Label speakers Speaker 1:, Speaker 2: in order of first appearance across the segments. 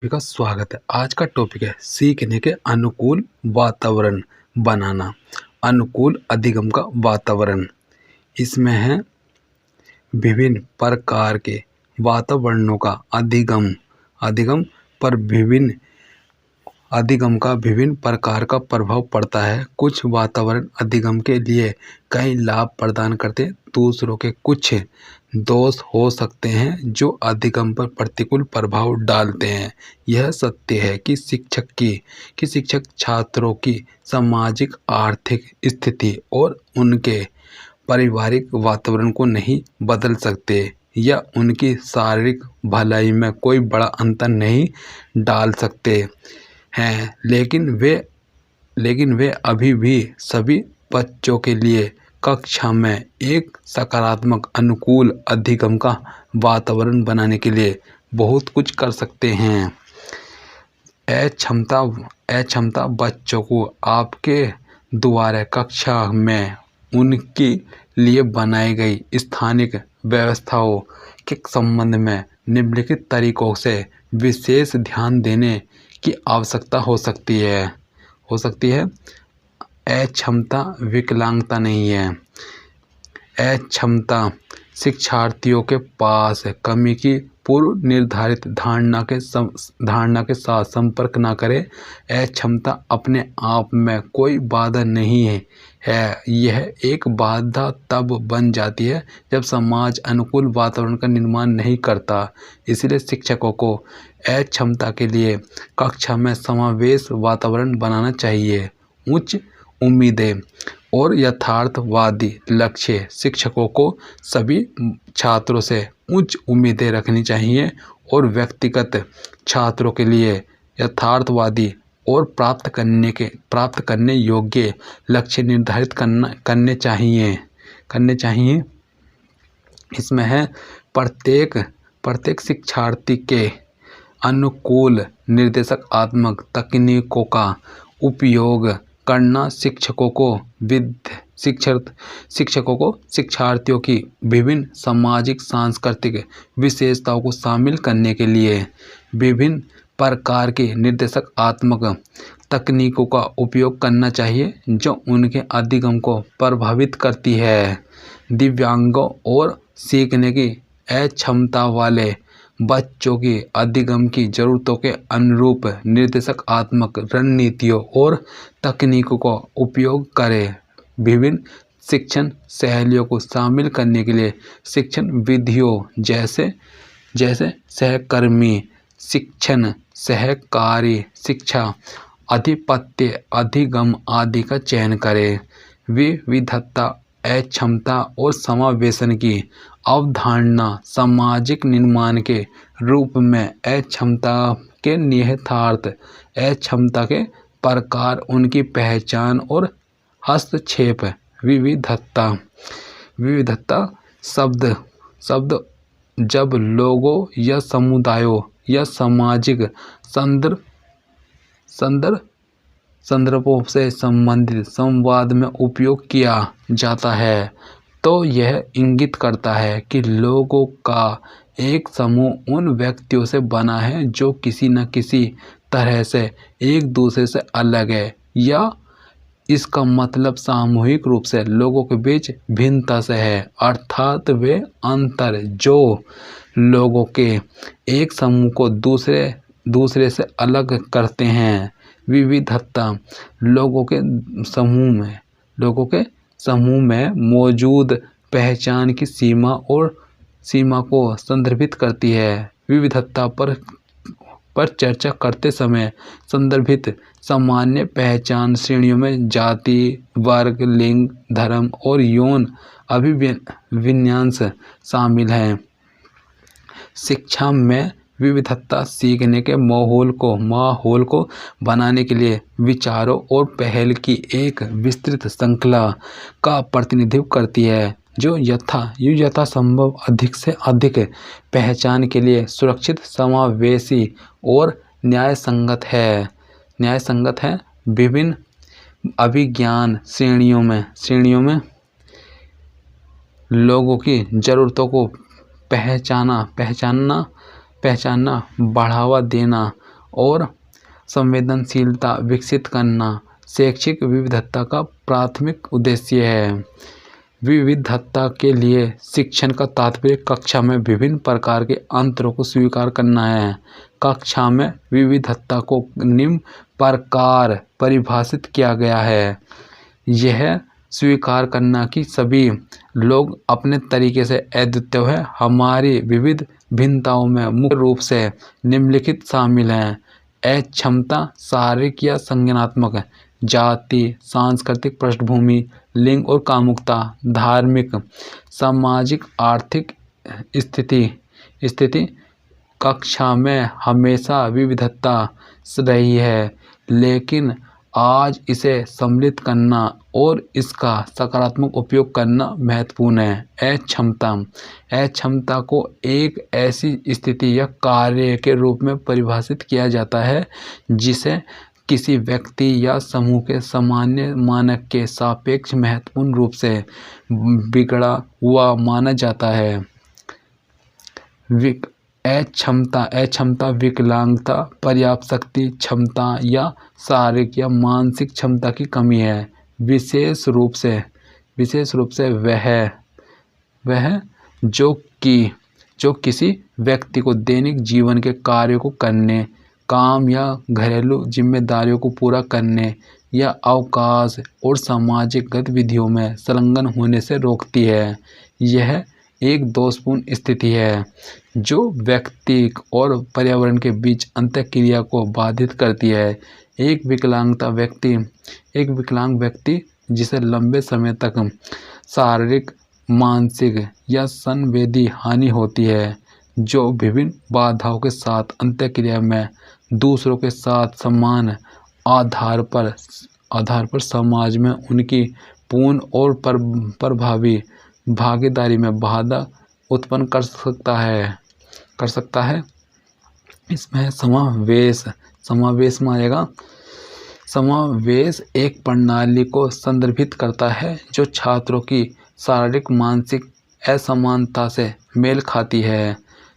Speaker 1: सभी का स्वागत है। आज का टॉपिक है सीखने के अनुकूल वातावरण बनाना। अनुकूल अधिगम का वातावरण। इसमें है विभिन्न प्रकार के वातावरणों का अधिगम अधिगम पर विभिन्न अधिगम का विभिन्न प्रकार का प्रभाव पड़ता है। कुछ वातावरण अधिगम के लिए कई लाभ प्रदान करते, दूसरों के कुछ दोष हो सकते हैं जो अधिगम पर प्रतिकूल प्रभाव डालते हैं। यह सत्य है कि शिक्षक छात्रों की सामाजिक आर्थिक स्थिति और उनके पारिवारिक वातावरण को नहीं बदल सकते या उनकी शारीरिक भलाई में कोई बड़ा अंतर नहीं डाल सकते हैं, लेकिन वे अभी भी सभी बच्चों के लिए कक्षा में एक सकारात्मक अनुकूल अधिगम का वातावरण बनाने के लिए बहुत कुछ कर सकते हैं। अक्षमता बच्चों को आपके द्वारा कक्षा में उनके लिए बनाई गई स्थानिक व्यवस्थाओं के संबंध में निम्नलिखित तरीकों से विशेष ध्यान देने की आवश्यकता हो सकती है। अक्षमता विकलांगता नहीं है। अक्षमता शिक्षार्थियों के पास कमी की पूर्व निर्धारित धारणा के साथ संपर्क न करें। अक्षमता अपने आप में कोई बाधा नहीं है। यह एक बाधा तब बन जाती है जब समाज अनुकूल वातावरण का निर्माण नहीं करता। इसलिए शिक्षकों को अक्षमता के लिए कक्षा में समावेश वातावरण बनाना चाहिए। उच्च उम्मीदें और यथार्थवादी लक्ष्य। शिक्षकों को सभी छात्रों से उच्च उम्मीदें रखनी चाहिए और व्यक्तिगत छात्रों के लिए यथार्थवादी और प्राप्त करने योग्य लक्ष्य निर्धारित करने चाहिए। इसमें है प्रत्येक शिक्षार्थी के अनुकूल निर्देशात्मक तकनीकों का उपयोग करना। शिक्षकों को शिक्षार्थियों की विभिन्न सामाजिक सांस्कृतिक विशेषताओं को शामिल करने के लिए विभिन्न प्रकार की निर्देशात्मक तकनीकों का उपयोग करना चाहिए जो उनके अधिगम को प्रभावित करती है। दिव्यांगों और सीखने की अक्षमता वाले बच्चों की अधिगम की ज़रूरतों के अनुरूप निर्देशात्मक रणनीतियों और तकनीकों का उपयोग करें। विभिन्न शिक्षण शैलियों को शामिल करने के लिए शिक्षण विधियों जैसे सहकर्मी शिक्षण, सहकारी शिक्षा, आधिपत्य अधिगम आदि का चयन करें। विविधता, अक्षमता और समावेशन की अवधारणा सामाजिक निर्माण के रूप में अक्षमता के निहितार्थ, अक्षमता के प्रकार, उनकी पहचान और हस्तक्षेप। विविधता शब्द जब लोगों या समुदायों या सामाजिक संदर्भों से संबंधित संवाद में उपयोग किया जाता है तो यह इंगित करता है कि लोगों का एक समूह उन व्यक्तियों से बना है जो किसी न किसी तरह से एक दूसरे से अलग है, या इसका मतलब सामूहिक रूप से लोगों के बीच भिन्नता से है, अर्थात वे अंतर जो लोगों के एक समूह को दूसरे से अलग करते हैं। विविधता लोगों के समूह में मौजूद पहचान की सीमा को संदर्भित करती है। विविधता पर चर्चा करते समय संदर्भित सामान्य पहचान श्रेणियों में जाति, वर्ग, लिंग, धर्म और यौन अभिविन्यास शामिल हैं। शिक्षा में विविधता सीखने के माहौल को बनाने के लिए विचारों और पहल की एक विस्तृत श्रृंखला का प्रतिनिधित्व करती है जो यथासंभव अधिक से अधिक पहचान के लिए सुरक्षित, समावेशी और न्यायसंगत है। विभिन्न अभिज्ञान श्रेणियों में लोगों की ज़रूरतों को पहचानना, बढ़ावा देना और संवेदनशीलता विकसित करना शैक्षिक विविधता का प्राथमिक उद्देश्य है। विविधता के लिए शिक्षण का तात्पर्य कक्षा में विभिन्न प्रकार के अंतरों को स्वीकार करना है। कक्षा में विविधता को निम्न प्रकार परिभाषित किया गया है। यह स्वीकार करना कि सभी लोग अपने तरीके से अद्वितीय हैं। हमारी विविध भिन्नताओं में मुख्य रूप से निम्नलिखित शामिल हैं: अक्षमता शारीरिक या संज्ञानात्मक, जाति, सांस्कृतिक पृष्ठभूमि, लिंग और कामुकता, धार्मिक, सामाजिक, आर्थिक स्थिति। कक्षा में हमेशा विविधता रही है, लेकिन आज इसे सम्मिलित करना और इसका सकारात्मक उपयोग करना महत्वपूर्ण है। अक्षमता को एक ऐसी स्थिति या कार्य के रूप में परिभाषित किया जाता है जिसे किसी व्यक्ति या समूह के सामान्य मानक के सापेक्ष महत्वपूर्ण रूप से बिगड़ा हुआ माना जाता है। अक्षमता विकलांगता, पर्याप्त शक्ति, क्षमता या शारीरिक या मानसिक क्षमता की कमी है। विशेष रूप से वह जो किसी व्यक्ति को दैनिक जीवन के कार्यों को करने, काम या घरेलू जिम्मेदारियों को पूरा करने या अवकाश और सामाजिक गतिविधियों में संलग्न होने से रोकती है। यह एक दोषपूर्ण स्थिति है जो व्यक्ति और पर्यावरण के बीच अंतःक्रिया को बाधित करती है। एक विकलांग व्यक्ति जिसे लंबे समय तक शारीरिक, मानसिक या संवेदी हानि होती है, जो विभिन्न बाधाओं के साथ अंतःक्रिया में दूसरों के साथ समान आधार पर समाज में उनकी पूर्ण और प्रभावी भागीदारी में बाधा उत्पन्न कर सकता है। इसमें समावेश में आएगा। समावेश एक प्रणाली को संदर्भित करता है जो छात्रों की शारीरिक मानसिक असमानता से मेल खाती है।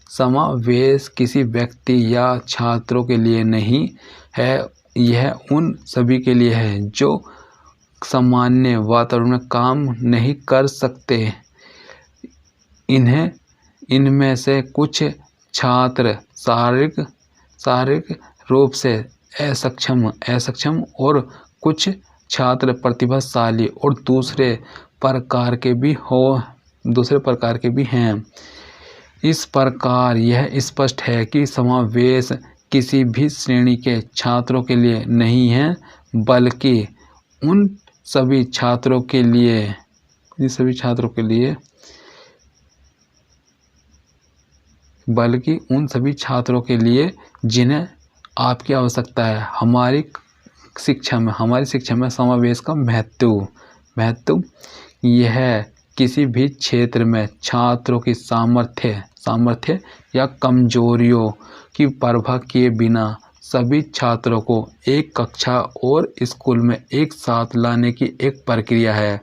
Speaker 1: समावेश किसी व्यक्ति या छात्रों के लिए नहीं है, यह उन सभी के लिए है जो सामान्य वातावरण में काम नहीं कर सकते। इनमें से कुछ छात्र शारीरिक रूप से असक्षम और कुछ छात्र प्रतिभाशाली और दूसरे प्रकार के भी हैं। इस प्रकार यह स्पष्ट है कि समावेश किसी भी श्रेणी के छात्रों के लिए नहीं है, बल्कि उन सभी छात्रों के लिए जिन्हें आपकी आवश्यकता है। हमारी शिक्षा में समावेश का महत्व यह किसी भी क्षेत्र में छात्रों की सामर्थ्य या कमजोरियों की परवाह किए बिना सभी छात्रों को एक कक्षा और स्कूल में एक साथ लाने की एक प्रक्रिया है,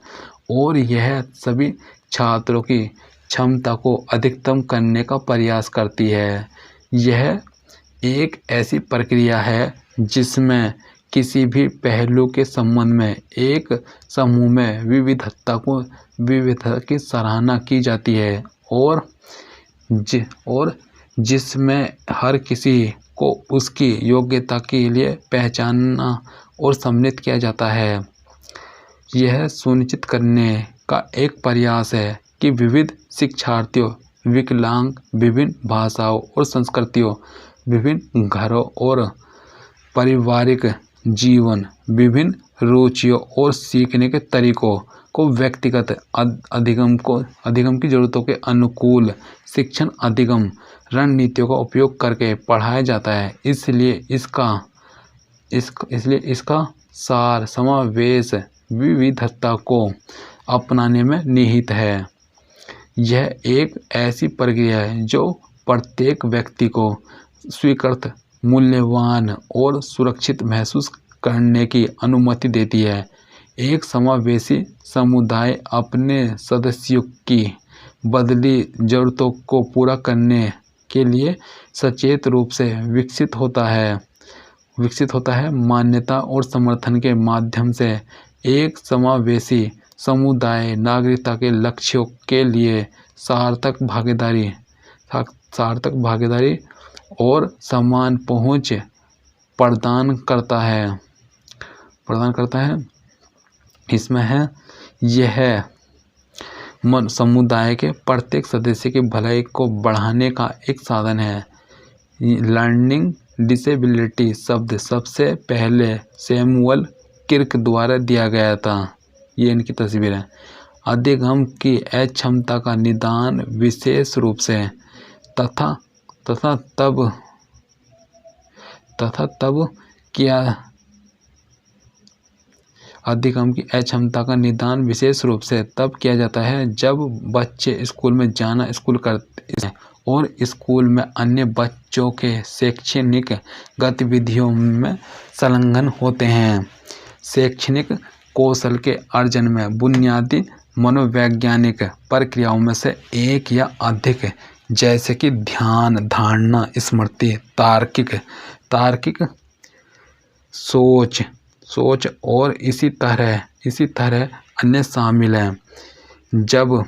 Speaker 1: और यह सभी छात्रों की क्षमता को अधिकतम करने का प्रयास करती है। यह एक ऐसी प्रक्रिया है जिसमें किसी भी पहलू के संबंध में एक समूह में विविधता की सराहना की जाती है, और जिसमें हर किसी को उसकी योग्यता के लिए पहचानना और सम्मिलित किया जाता है। यह सुनिश्चित करने का एक प्रयास है कि विविध शिक्षार्थियों, विकलांग, विभिन्न भाषाओं और संस्कृतियों, विभिन्न घरों और पारिवारिक जीवन, विभिन्न रुचियों और सीखने के तरीकों को व्यक्तिगत अधिगम की ज़रूरतों के अनुकूल शिक्षण अधिगम रणनीतियों का उपयोग करके पढ़ाया जाता है। इसलिए इसका सार समावेश विविधता को अपनाने में निहित है। यह एक ऐसी प्रक्रिया है जो प्रत्येक व्यक्ति को स्वीकृत, मूल्यवान और सुरक्षित महसूस करने की अनुमति देती है। एक समावेशी समुदाय अपने सदस्यों की बदली ज़रूरतों को पूरा करने के लिए सचेत रूप से विकसित होता है। विकसित होता है। मान्यता और समर्थन के माध्यम से एक समावेशी समुदाय नागरिकता के लक्ष्यों के लिए सार्थक भागीदारी और समान पहुंच प्रदान करता है। इसमें है यह समुदाय के प्रत्येक सदस्य की भलाई को बढ़ाने का एक साधन है। लर्निंग डिसेबिलिटी शब्द सबसे पहले सैमुअल किर्क द्वारा दिया गया था। ये इनकी तस्वीर है। अधिगम की अक्षमता का निदान विशेष रूप से तथा तब किया अधिगम की अक्षमता का निदान विशेष रूप से तब किया जाता है जब बच्चे स्कूल में जाना स्कूल करते हैं और स्कूल में अन्य बच्चों के शैक्षणिक गतिविधियों में संलग्न होते हैं। शैक्षणिक कौशल के अर्जन में बुनियादी मनोवैज्ञानिक प्रक्रियाओं में से एक या अधिक, जैसे कि ध्यान, धारणा, स्मृति, तार्किक सोच और इसी तरह अन्य शामिल हैं। जब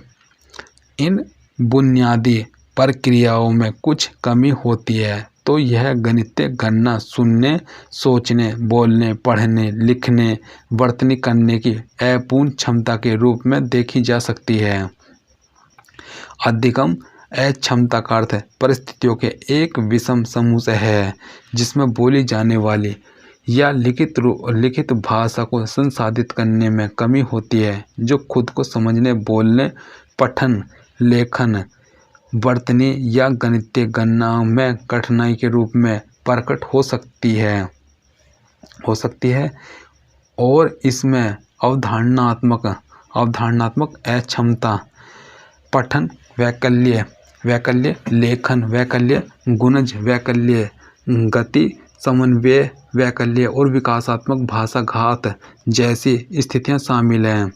Speaker 1: इन बुनियादी प्रक्रियाओं में कुछ कमी होती है तो यह गणितीय गणना सुनने, सोचने, बोलने, पढ़ने, लिखने, वर्तनी करने की अपूर्ण क्षमता के रूप में देखी जा सकती है। अधिगम अक्षमता का अर्थ परिस्थितियों के एक विषम समूह से है जिसमें बोली जाने वाली या लिखित भाषा को संसाधित करने में कमी होती है, जो खुद को समझने, बोलने, पठन, लेखन, वर्तनी या गणितीय गणना में कठिनाई के रूप में प्रकट हो सकती है और इसमें अवधारणात्मक अक्षमता, पठन वैकल्य, लेखन वैकल्य, गुणज वैकल्य, गति समन्वय वैकल्य और विकासात्मक भाषाघात जैसी स्थितियां शामिल हैं।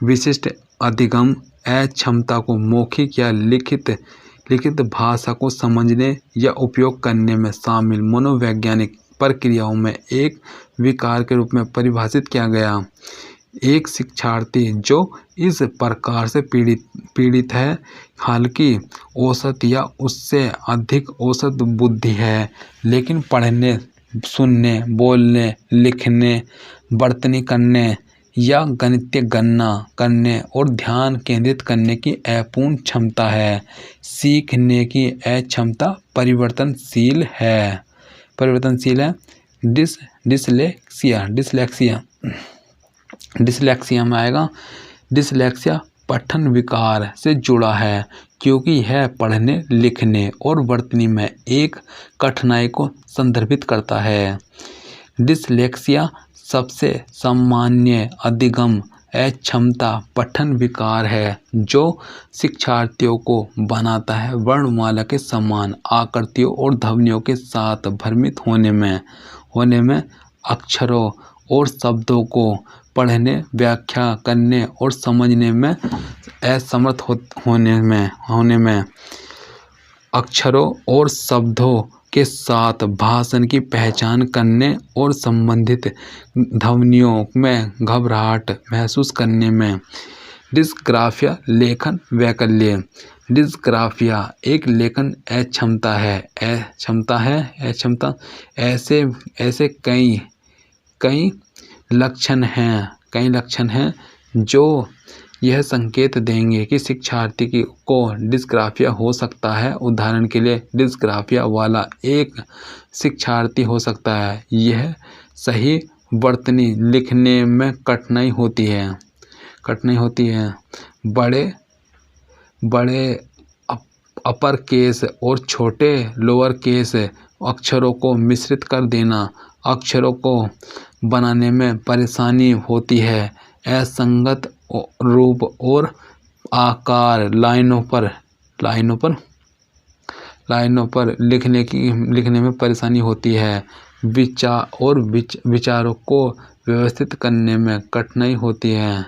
Speaker 1: विशिष्ट अधिगम अक्षमता को मौखिक या लिखित भाषा को समझने या उपयोग करने में शामिल मनोवैज्ञानिक प्रक्रियाओं में एक विकार के रूप में परिभाषित किया गया। एक शिक्षार्थी जो इस प्रकार से पीड़ित है, हालांकि औसत या उससे अधिक औसत बुद्धि है, लेकिन पढ़ने, सुनने, बोलने, लिखने, वर्तनी करने या गणितीय गणना करने और ध्यान केंद्रित करने की अपूर्ण क्षमता है। सीखने की अक्षमता परिवर्तनशील है। डिसलेक्सिया में आएगा। डिसलेक्सिया पठन विकार से जुड़ा है क्योंकि यह पढ़ने, लिखने और वर्तनी में एक कठिनाई को संदर्भित करता है। डिसलेक्सिया सबसे सामान्य अधिगम अक्षमता पठन विकार है जो शिक्षार्थियों को बनाता है वर्णमाला के समान आकृतियों और ध्वनियों के साथ भ्रमित होने में, अक्षरों और शब्दों को पढ़ने, व्याख्या करने और समझने में असमर्थ होने में, अक्षरों और शब्दों के साथ भाषण की पहचान करने और संबंधित ध्वनियों में घबराहट महसूस करने में। डिस्ग्राफिया लेखन वैकल्य। डिस्ग्राफिया एक लेखन अक्षमता है। ऐसे कई लक्षण हैं जो यह संकेत देंगे कि शिक्षार्थी को डिस्ग्राफिया हो सकता है। उदाहरण के लिए, डिस्ग्राफिया वाला एक शिक्षार्थी हो सकता है यह सही वर्तनी लिखने में कठिनाई होती है। बड़े अपर केस और छोटे लोअर केस अक्षरों को मिश्रित कर देना, अक्षरों को बनाने में परेशानी होती है। असंगत रूप और आकार लाइनों पर लिखने में परेशानी होती है। विचारों को व्यवस्थित करने में कठिनाई होती है।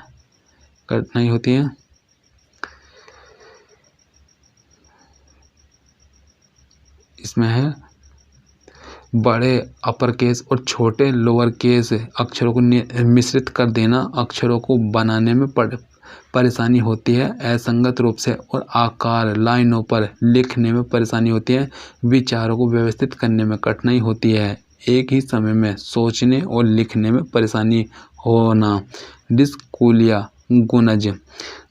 Speaker 1: इसमें है बड़े अपर केस और छोटे लोअर केस अक्षरों को मिश्रित कर देना अक्षरों को बनाने में परेशानी होती है। असंगत रूप से और आकार लाइनों पर लिखने में परेशानी होती है। विचारों को व्यवस्थित करने में कठिनाई होती है। एक ही समय में सोचने और लिखने में परेशानी होना। डिस्कूलिया गुणज।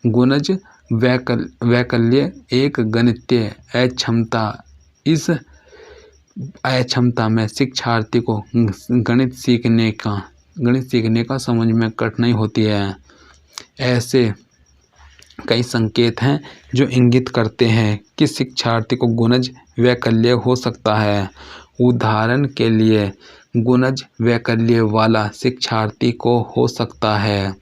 Speaker 1: गुणज वैकल्य एक गणितीय अक्षमता। इस अक्षमता में शिक्षार्थी को गणित सीखने का समझ में कठिनाई होती है। ऐसे कई संकेत हैं जो इंगित करते हैं कि शिक्षार्थी को गुणज वैकल्य हो सकता है। उदाहरण के लिए गुणज वैकल्य वाला शिक्षार्थी को हो सकता है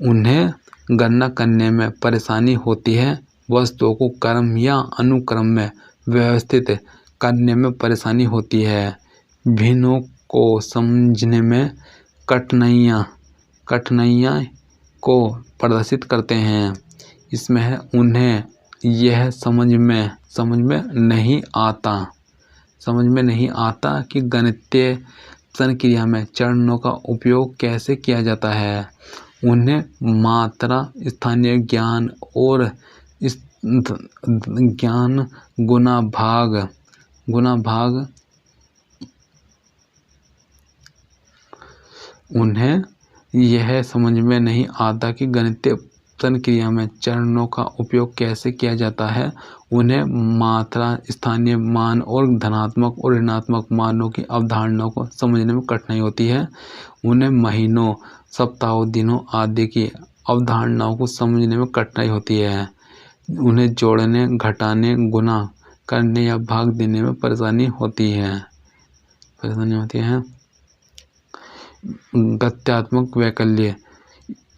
Speaker 1: उन्हें गणना करने में परेशानी होती है। वस्तुओं को क्रम या अनुक्रम में व्यवस्थित करने में परेशानी होती है। भिन्नों को समझने में कठिनाइयाँ को प्रदर्शित करते हैं। इसमें है उन्हें यह समझ में नहीं आता कि गणितीय संक्रिया में चरणों का उपयोग कैसे किया जाता है। उन्हें मात्रा स्थानीय ज्ञान और गुणा भाग उन्हें यह समझ में नहीं आता कि गणितीय संक्रिया में चरणों का उपयोग कैसे किया जाता है। उन्हें मात्रा स्थानीय मान और धनात्मक और ऋणात्मक मानों की अवधारणाओं को समझने में कठिनाई होती है। उन्हें महीनों सप्ताहों दिनों आदि की अवधारणाओं को समझने में कठिनाई होती है। उन्हें जोड़ने घटाने गुणा करने या भाग देने में परेशानी होती है। गत्यात्मक वैकल्य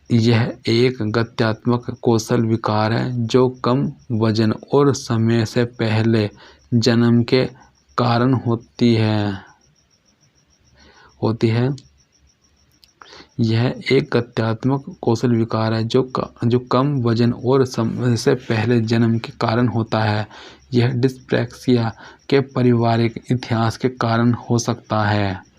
Speaker 1: यह एक गत्यात्मक कौशल विकार है जो कम वजन और समय से पहले जन्म के कारण होती है। यह एक गत्यात्मक कौशल विकार है जो कम वजन और समय से पहले जन्म के कारण होता है। यह डिस्लेक्सिया के पारिवारिक इतिहास के कारण हो सकता है।